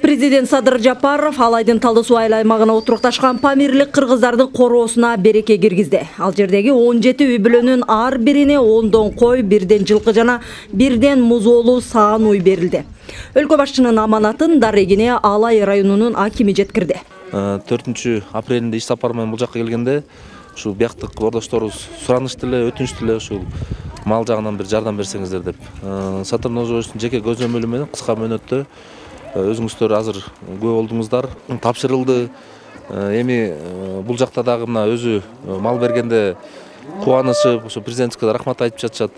Президент Садыр Жапаров Алайдын Талды суу аймагына отурукташкан Памирлик кыргыздардын короосуна береке киргизди. Ал жердеги 17 үй бүлөнүн ар бирине 10 кой, 1 жылкы жана 1 музоолуу саан уй берилди. Өлкө башчынын аманатын Дарегине Алай районунун акими жеткирди. 4 апрелинде иш сапар менен бул жакка келгенде ушул бияктык ордошторубуз суранышты эле, өтүнүштү эле ушул мал жагынан бир жардам берсеңиздер деп. Сатыр Ножоевичтин жеке көзөмөлү менен кыска мөөнөттө өзүңүздөр азыр көп болдуңуздар, тапшырылды. Эми бул жакта дагы мына өзү мал бергенде кубанычып, ошо президентке рахмат айтып жатышат.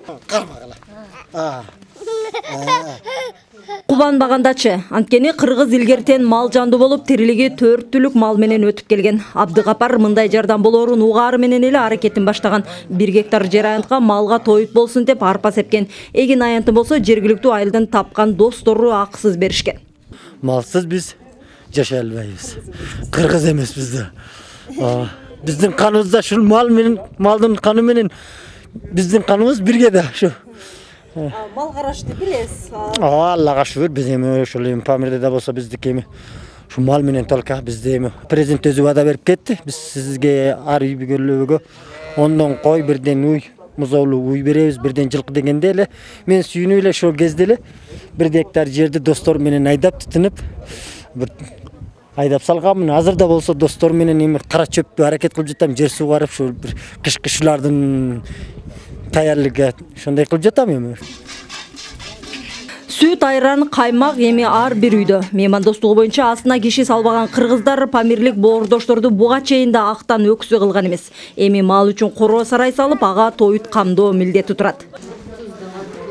Кубанбагандачы, анткени кыргыз илгертен мал жанды болуп, тирилиги 4 түлүк мал менен өтүп келген. Абдыгапар мындай жардам болоорун угаары менен эле аракетин баштаган. 1 гектар жер аянтка малга тоют болсун деп арпа сепкен. Эгин аянты болсо жергиликтүү айылдан тапкан достору акысыз беришкен. Малсыз биз жашай албайбыз. Кыргыз эмеспиз да. Биздин каныбызда ушул мал менен, малдын каны менен биздин каныбыз бирге да ушу. Мал карашты билесиз. Аллага шүгүр, биз эми ошол Памирде да болсо биздики эми ушу мал менен толка бизде эми президент өзү вада берип кетти. Биз сизге ар үй бүлөгө 10 кой, 1 уй, музоолуу уй беребиз, 1 жылкы дегенде эле мен сүйүнүп эле ошол кезде эле 1 гектар жерди достор менен айдап тутунуп айдап салганмын. Азыр да болсо достор менен эми кара чөптү аракет кылып жатам, жер сугарып ушул бир кышкычлардын таярлыгы ошондой кылып жатам эми. Сүт, айран, каймак эми ар бир үйдө. Меймандостугу боюнча астына киши салбаган кыргыздар Памирлик боордошторду буга чейин да актан өксү кылган эмес. Эми мал үчүн короо сарай салып, ага тоют камдоо милдети турат.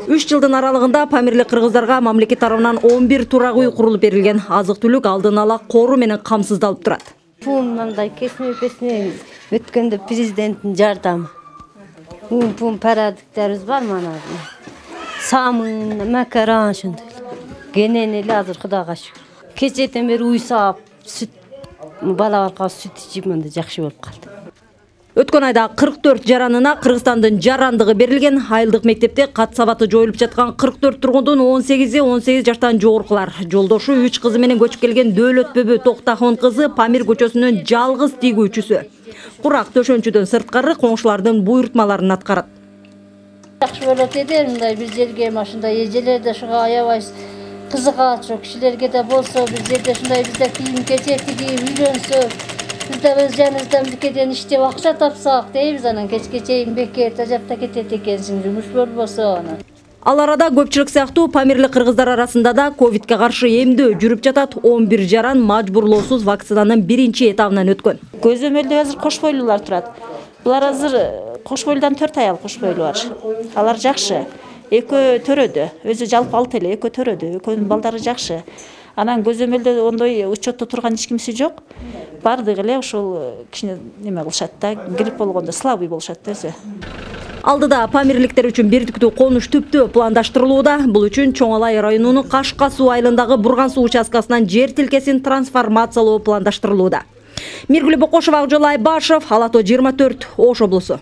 3 жылдын аралыгында Памирлик кыргыздарга мамлекет тарабынан 11 турак үй курулуп берилген. Азык-түлүк алдын ала кору менен камсыздалып турат. Мындай кесме өткөндө президенттин жардамы. Парадиктерибиз бар мана. Самын, макарон ошондой. Кенен эле азыр Кудайга шүгүр. Кечеден бери уй саап, сүт балаларга сүт ичип мындай жакшы болуп калды. Өткөн айда 44 жаранына Кыргызстандын жарандыгы берилген. Айылдык мектепте кат сабаты жоюлуп жаткан 44 тургундун 18 жаштан жогоркулар. Жолдошу 3 кызы менен көчүп келген Дөөлөт Бөбө Токтахун кызы Памир көчөсүнүн жалгыз тийгүүчүсү. Курак төшөнчүдөн сырткары коңшулардын буйрутмаларын аткарат. Жакшы болот эди, мындай бир жерге машиндай эжелер да шуга аябай кызыгат, ошо кишилерге да болсо бир жерде ушундай бизде кийим-кечек тигип үйлөнсө, биз да өз жаныбыздан биркеден иштеп акча тапсак дейбиз, анан кечке чейин бекер тажапта кетет экенсиң, жумуш болбосо анан. Ал арада көпчүлүк сыяктуу Памирлик кыргыздар арасында да ковидке каршы эмдөө жүрүп жатат. 11 жаран мажбурлоосуз вакцинанын 1-этабынан өткөн. Көзөмөлдө азыр кош бойлуулар турат. Булар азыр кош бойлудан 4 аял кош бойлуу бар. Алар жакшы. Экөө төрөдө. Өзү жалпы 6 эле, экөө төрөдө. Экөөнүн балдары жакшы. Анан көзөмөлдө ондой учетто турган эч кимиси жок. Бардыгы эле ошол кичине неме кылышат да, грипп болгондо слабый болушат да өзү. Алдыда Памирликтер үчүн бирдиктүү конуш түптөө пландаштырылууда. Бул үчүн Чоң Алай районунун Кашка суу айылындагы Бурган суу участкасынан жер тилкесин трансформациялоо пландаштырылууда. Миргүл Бокошова, Акжол Айбашев, Ала-тоо 24, Ош облусу.